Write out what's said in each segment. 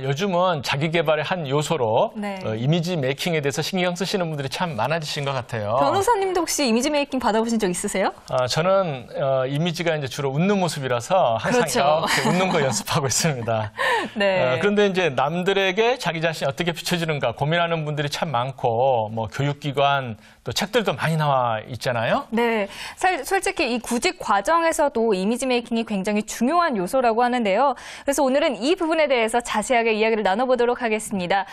요즘은 자기 개발의 한 요소로 네. 이미지 메이킹에 대해서 신경 쓰시는 분들이 참 많아지신 것 같아요. 변호사님도 혹시 이미지 메이킹 받아보신 적 있으세요? 저는 이미지가 이제 주로 웃는 모습이라서 항상 그렇죠. 이렇게 웃는 거 연습하고 있습니다. 네. 그런데 이제 남들에게 자기 자신이 어떻게 비춰지는가 고민하는 분들이 참 많고, 뭐 교육기관 또 책들도 많이 나와 있잖아요. 네, 솔직히 이 구직 과정에서도 이미지 메이킹이 굉장히 중요한 요소라고 하는데요. 그래서 오늘은 이 부분에 대해서 자세하게 이야기를 나눠보도록 하겠습니다.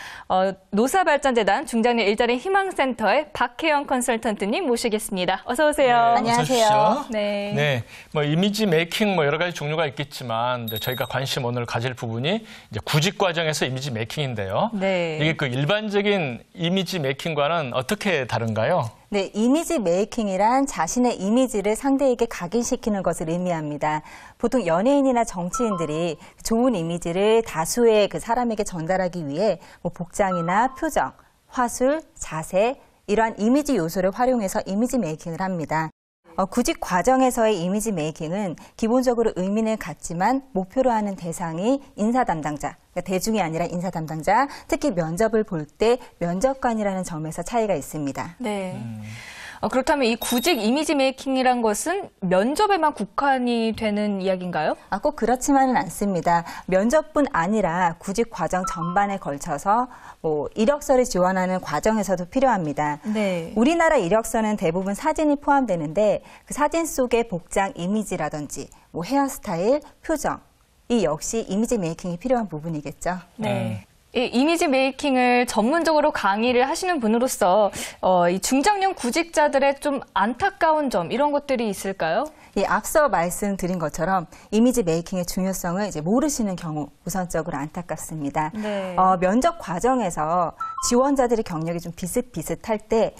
노사발전재단 중장년 일자리 희망센터의 박혜영 컨설턴트님 모시겠습니다. 어서 오세요. 네, 안녕하세요. 어서 오십시오. 네. 네, 뭐 이미지 메이킹 뭐 여러 가지 종류가 있겠지만 이제 저희가 관심 오늘 가질 부분이 이제 구직 과정에서 이미지 메이킹인데요. 네. 이게 그 일반적인 이미지 메이킹과는 어떻게 다른가요? 네, 이미지 메이킹이란 자신의 이미지를 상대에게 각인시키는 것을 의미합니다. 보통 연예인이나 정치인들이 좋은 이미지를 다수의 그 사람에게 전달하기 위해 뭐 복장이나 표정, 화술, 자세, 이러한 이미지 요소를 활용해서 이미지 메이킹을 합니다. 구직 과정에서의 이미지 메이킹은 기본적으로 의미는 같지만 목표로 하는 대상이 인사 담당자, 그러니까 대중이 아니라 인사 담당자, 특히 면접을 볼 때 면접관이라는 점에서 차이가 있습니다. 네. 그렇다면 이 구직 이미지 메이킹이란 것은 면접에만 국한이 되는 이야기인가요? 꼭 그렇지만은 않습니다. 면접뿐 아니라 구직 과정 전반에 걸쳐서 뭐 이력서를 지원하는 과정에서도 필요합니다. 네. 우리나라 이력서는 대부분 사진이 포함되는데 그 사진 속의 복장 이미지라든지 뭐 헤어스타일, 표정, 이 역시 이미지 메이킹이 필요한 부분이겠죠. 네. 이 이미지 메이킹을 전문적으로 강의를 하시는 분으로서 이 중장년 구직자들의 좀 안타까운 점 이런 것들이 있을까요? 앞서 말씀드린 것처럼 이미지 메이킹의 중요성을 이제 모르시는 경우 우선적으로 안타깝습니다. 네. 면접 과정에서 지원자들의 경력이 좀 비슷비슷할 때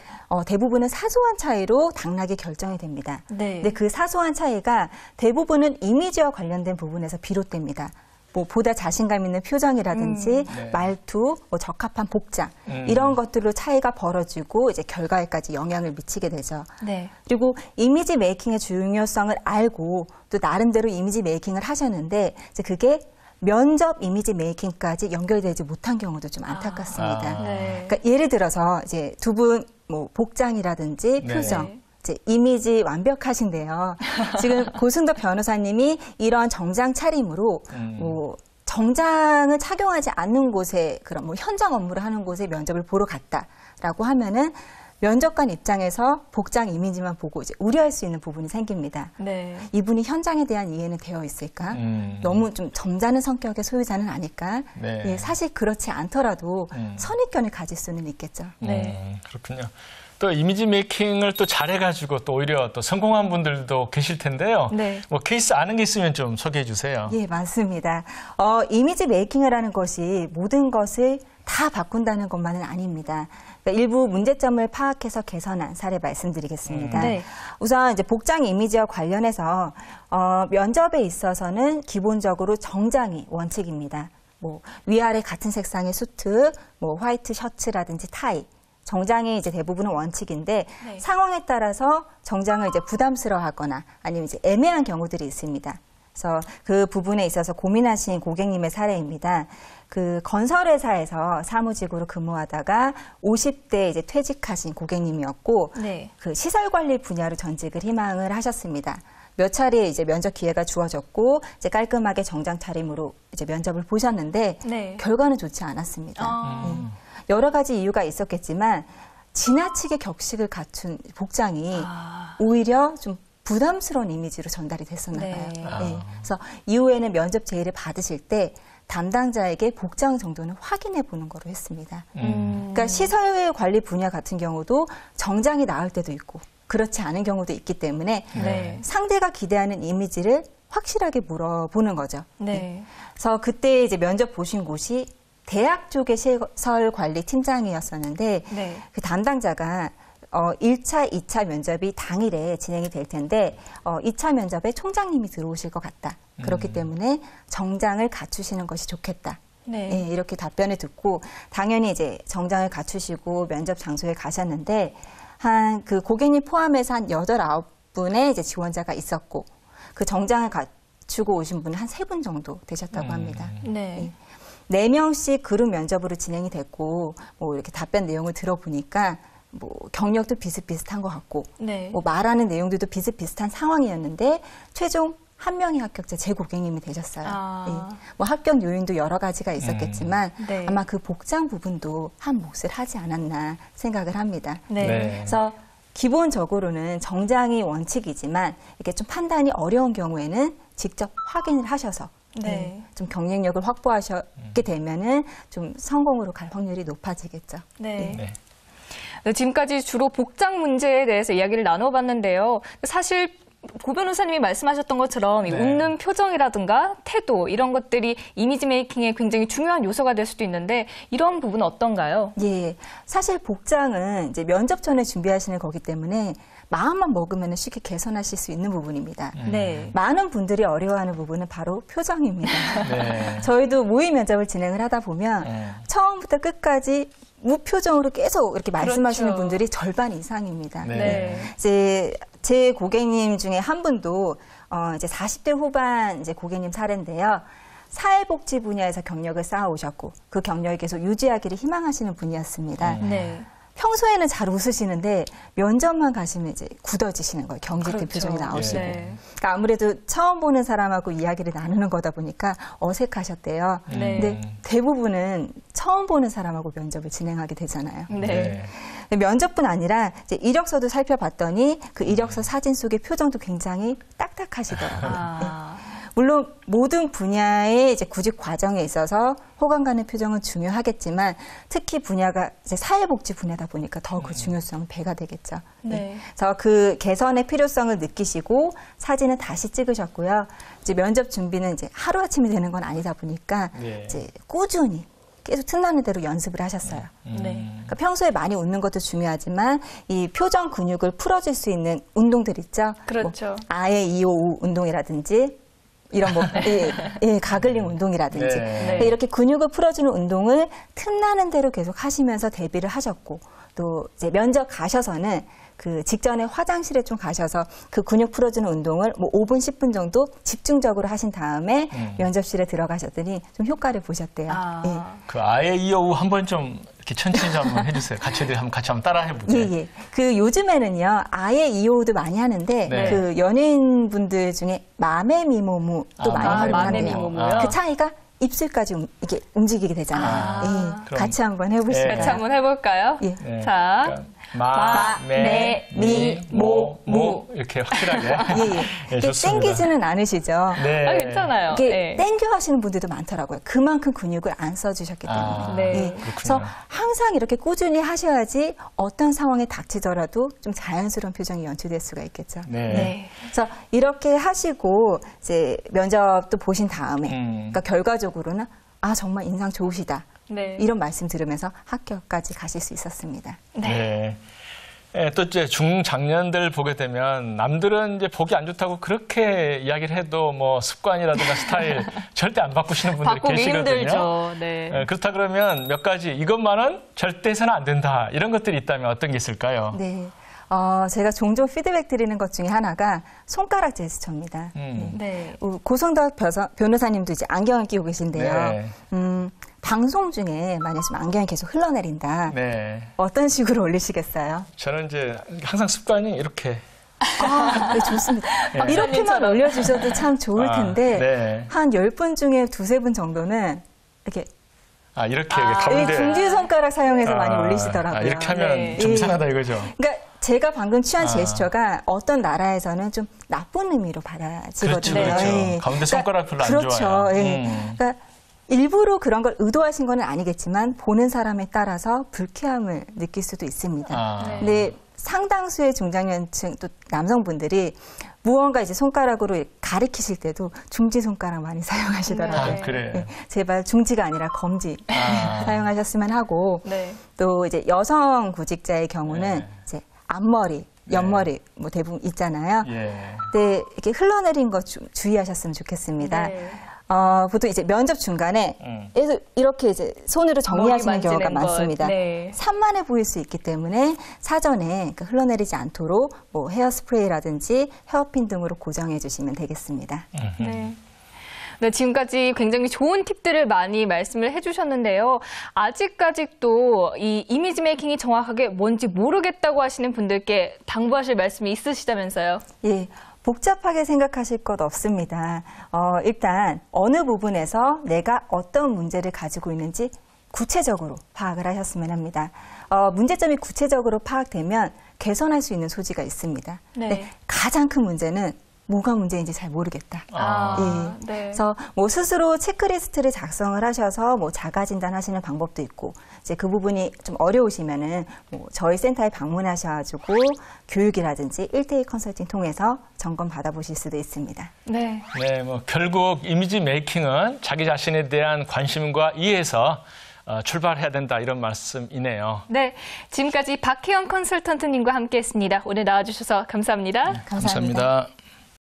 대부분은 사소한 차이로 당락이 결정이 됩니다. 네. 근데 그 사소한 차이가 대부분은 이미지와 관련된 부분에서 비롯됩니다. 뭐 보다 자신감 있는 표정이라든지 네. 말투, 뭐 적합한 복장 이런 것들로 차이가 벌어지고 이제 결과에까지 영향을 미치게 되죠. 네. 그리고 이미지 메이킹의 중요성을 알고 또 나름대로 이미지 메이킹을 하셨는데 이제 그게 면접 이미지 메이킹까지 연결되지 못한 경우도 좀 안타깝습니다. 네. 그러니까 예를 들어서 이제 두 분 뭐 복장이라든지 네. 표정. 네. 이제 이미지 완벽하신데요. 지금 고승덕 변호사님이 이런 정장 차림으로 뭐 정장을 착용하지 않는 곳에 그런 뭐 현장 업무를 하는 곳에 면접을 보러 갔다라고 하면은 면접관 입장에서 복장 이미지만 보고 이제 우려할 수 있는 부분이 생깁니다. 네. 이분이 현장에 대한 이해는 되어 있을까? 너무 좀 점잖은 성격의 소유자는 아닐까? 네. 예, 사실 그렇지 않더라도 선입견을 가질 수는 있겠죠. 네. 그렇군요. 또 이미지 메이킹을 또 잘해가지고 또 오히려 또 성공한 분들도 계실 텐데요. 네. 뭐 케이스 아는 게 있으면 좀 소개해 주세요. 예, 맞습니다. 이미지 메이킹을 하는 것이 모든 것을 다 바꾼다는 것만은 아닙니다. 그러니까 일부 문제점을 파악해서 개선한 사례 말씀드리겠습니다. 네. 우선 이제 복장 이미지와 관련해서 면접에 있어서는 기본적으로 정장이 원칙입니다. 뭐 위아래 같은 색상의 수트, 뭐 화이트 셔츠라든지 타이. 정장이 이제 대부분은 원칙인데 네. 상황에 따라서 정장을 이제 부담스러워하거나 아니면 이제 애매한 경우들이 있습니다. 그래서 그 부분에 있어서 고민하신 고객님의 사례입니다. 그 건설회사에서 사무직으로 근무하다가 50대 이제 퇴직하신 고객님이었고 네. 그 시설관리 분야로 전직을 희망을 하셨습니다. 몇 차례 이제 면접 기회가 주어졌고 이제 깔끔하게 정장 차림으로 이제 면접을 보셨는데 네. 결과는 좋지 않았습니다. 여러 가지 이유가 있었겠지만 지나치게 격식을 갖춘 복장이 오히려 좀 부담스러운 이미지로 전달이 됐었나 봐요. 네. 네. 그래서 이후에는 면접 제의를 받으실 때 담당자에게 복장 정도는 확인해 보는 거로 했습니다. 그러니까 시설 관리 분야 같은 경우도 정장이 나을 때도 있고 그렇지 않은 경우도 있기 때문에 네. 상대가 기대하는 이미지를 확실하게 물어보는 거죠. 네. 그래서 그때 이제 면접 보신 곳이 대학 쪽의 시설 관리 팀장이었었는데 네. 그 담당자가 1차, 2차 면접이 당일에 진행이 될 텐데 2차 면접에 총장님이 들어오실 것 같다. 그렇기 때문에 정장을 갖추시는 것이 좋겠다. 네. 예, 이렇게 답변을 듣고 당연히 이제 정장을 갖추시고 면접 장소에 가셨는데 한 그 고객님 포함해서 한 8, 9분의 이제 지원자가 있었고 그 정장을 갖추고 오신 분은 한 3분 정도 되셨다고 합니다. 네. 4명씩 그룹 면접으로 진행이 됐고 뭐 이렇게 답변 내용을 들어보니까 뭐 경력도 비슷비슷한 것 같고 네. 뭐 말하는 내용들도 비슷비슷한 상황이었는데 최종 한 명의 합격자 제 고객님이 되셨어요. 아. 예. 뭐 합격 요인도 여러 가지가 있었겠지만 네. 아마 그 복장 부분도 한 몫을 하지 않았나 생각을 합니다. 네. 네. 그래서 기본적으로는 정장이 원칙이지만 이게 좀 판단이 어려운 경우에는 직접 확인을 하셔서 네. 좀 경쟁력을 확보하셨게 되면은 좀 성공으로 갈 확률이 높아지겠죠. 네. 네. 지금까지 주로 복장 문제에 대해서 이야기를 나눠봤는데요. 사실 고 변호사님이 말씀하셨던 것처럼 이 네. 웃는 표정이라든가 태도 이런 것들이 이미지 메이킹에 굉장히 중요한 요소가 될 수도 있는데 이런 부분은 어떤가요? 예, 사실 복장은 이제 면접 전에 준비하시는 거기 때문에 마음만 먹으면 쉽게 개선하실 수 있는 부분입니다. 네. 많은 분들이 어려워하는 부분은 바로 표정입니다. 네. 저희도 모의 면접을 진행을 하다 보면 네. 처음부터 끝까지 무표정으로 계속 이렇게 말씀하시는 그렇죠. 분들이 절반 이상입니다. 네. 네. 이제 제 고객님 중에 한 분도 이제 40대 후반 이제 고객님 사례인데요. 사회복지 분야에서 경력을 쌓아오셨고 그 경력을 계속 유지하기를 희망하시는 분이었습니다. 네. 평소에는 잘 웃으시는데 면접만 가시면 이제 굳어지시는 거예요. 경직된 그렇죠. 표정이 나오시고. 네. 그러니까 아무래도 처음 보는 사람하고 이야기를 나누는 거다 보니까 어색하셨대요. 네. 근데 대부분은 처음 보는 사람하고 면접을 진행하게 되잖아요. 네. 면접뿐 아니라 이제 이력서도 살펴봤더니 그 이력서 사진 속의 표정도 굉장히 딱딱하시더라고요. 아. 물론 모든 분야의 이제 구직 과정에 있어서 호감 가는 표정은 중요하겠지만 특히 분야가 이제 사회복지 분야다 보니까 더 그 중요성은 배가 되겠죠. 네. 그래서 그 개선의 필요성을 느끼시고 사진을 다시 찍으셨고요. 이제 면접 준비는 이제 하루아침에 되는 건 아니다 보니까 네. 이제 꾸준히 계속 틈나는 대로 연습을 하셨어요. 네. 그러니까 평소에 많이 웃는 것도 중요하지만 이 표정 근육을 풀어줄 수 있는 운동들 있죠. 그렇죠. 뭐 아예 255 운동이라든지 이런 뭐 가글링 운동이라든지 네. 이렇게 근육을 풀어주는 운동을 틈나는 대로 계속 하시면서 대비를 하셨고 또 이제 면접 가셔서는 그 직전에 화장실에 좀 가셔서 그 근육 풀어주는 운동을 뭐 5분, 10분 정도 집중적으로 하신 다음에 면접실에 들어가셨더니 좀 효과를 보셨대요. 아. 예. 그 아예 이어우 한번 좀 이렇게 천천히 좀 한번 해주세요. 같이 한번 따라 해보게. 예. 그 요즘에는요, 아예 이호도 많이 하는데, 네. 그 연예인분들 중에 마메미모무 또 많이 활용하네요. 마메미모무요? 그 차이가 입술까지 이렇게 움직이게 되잖아요. 예. 그럼- 같이 한번 해보실까요? 같이 한번 해볼까요? 예. 네. 자. 그러니까 마, 매, 미, 모, 무 이렇게 확실하게. 예. 예, 이게 좋습니다. 땡기지는 않으시죠? 네. 아, 괜찮아요. 이게 네. 땡겨 하시는 분들도 많더라고요. 그만큼 근육을 안 써주셨기 때문에. 아, 네. 예. 그렇군요. 그래서 항상 이렇게 꾸준히 하셔야지 어떤 상황에 닥치더라도 좀 자연스러운 표정이 연출될 수가 있겠죠. 네. 네. 그래서 이렇게 하시고 이제 면접도 보신 다음에, 그러니까 결과적으로는 아 정말 인상 좋으시다 네. 이런 말씀 들으면서 학교까지 가실 수 있었습니다. 네. 예, 또 이제 중장년들 보게 되면 남들은 이제 보기 안 좋다고 그렇게 이야기를 해도 뭐 습관이라든가 스타일 절대 안 바꾸시는 분들이 바꾸기 계시거든요. 힘들죠. 네. 예, 그렇다 그러면 몇 가지 이것만은 절대 해서는 안 된다 이런 것들이 있다면 어떤 게 있을까요? 네. 제가 종종 피드백 드리는 것 중에 하나가 손가락 제스처입니다. 네. 고성덕 변호사님도 이제 안경을 끼고 계신데요. 네. 방송 중에 만약 좀 안경이 계속 흘러내린다. 네. 어떤 식으로 올리시겠어요? 저는 이제 항상 습관이 이렇게 네, 좋습니다. 네. 이렇게만 올려주셔도 참 좋을 텐데 네. 한 10분 중에 2-3분 정도는 이렇게 이렇게 이 가운데 중지손가락 사용해서 많이 올리시더라고요. 이렇게 하면 네. 좀 이상하다 이거죠. 그러니까 제가 방금 취한 제스처가 어떤 나라에서는 좀 나쁜 의미로 받아지거든요. 그렇죠, 그렇죠. 예. 가운데 손가락 별로 안 그렇죠. 좋아요. 예. 그러니까 일부러 그런 걸 의도하신 건 아니겠지만 보는 사람에 따라서 불쾌함을 느낄 수도 있습니다. 네. 근데 상당수의 중장년층 또 남성분들이 무언가 이제 손가락으로 가리키실 때도 중지 손가락 많이 사용하시더라고요. 네. 그래. 예, 제발 중지가 아니라 검지 사용하셨으면 하고 네. 또 이제 여성 구직자의 경우는 네. 이제 앞머리, 옆머리 뭐 대부분 있잖아요. 예. 근데 이렇게 흘러내린 거 주의하셨으면 좋겠습니다. 네. 보통 이제 면접 중간에 이렇게 이제 손으로 정리하시는 머리 경우가 만지는 것. 많습니다. 네. 산만해 보일 수 있기 때문에 사전에 흘러내리지 않도록 뭐 헤어스프레이라든지 헤어핀 등으로 고정해 주시면 되겠습니다. 네. 네, 지금까지 굉장히 좋은 팁들을 많이 말씀을 해주셨는데요. 아직까지도 이 이미지 메이킹이 정확하게 뭔지 모르겠다고 하시는 분들께 당부하실 말씀이 있으시다면서요? 예. 복잡하게 생각하실 것 없습니다. 일단 어느 부분에서 내가 어떤 문제를 가지고 있는지 구체적으로 파악을 하셨으면 합니다. 문제점이 구체적으로 파악되면 개선할 수 있는 소지가 있습니다. 네. 가장 큰 문제는 뭐가 문제인지 잘 모르겠다. 예. 네. 그래서 뭐 스스로 체크리스트를 작성을 하셔서 뭐 자가 진단하시는 방법도 있고, 이제 그 부분이 좀 어려우시면은 뭐 저희 센터에 방문하셔가지고 교육이라든지 1:1 컨설팅 통해서 점검 받아보실 수도 있습니다. 네. 네, 뭐 결국 이미지 메이킹은 자기 자신에 대한 관심과 이해에서 출발해야 된다 이런 말씀이네요. 네. 지금까지 박혜영 컨설턴트님과 함께했습니다. 오늘 나와주셔서 감사합니다. 감사합니다.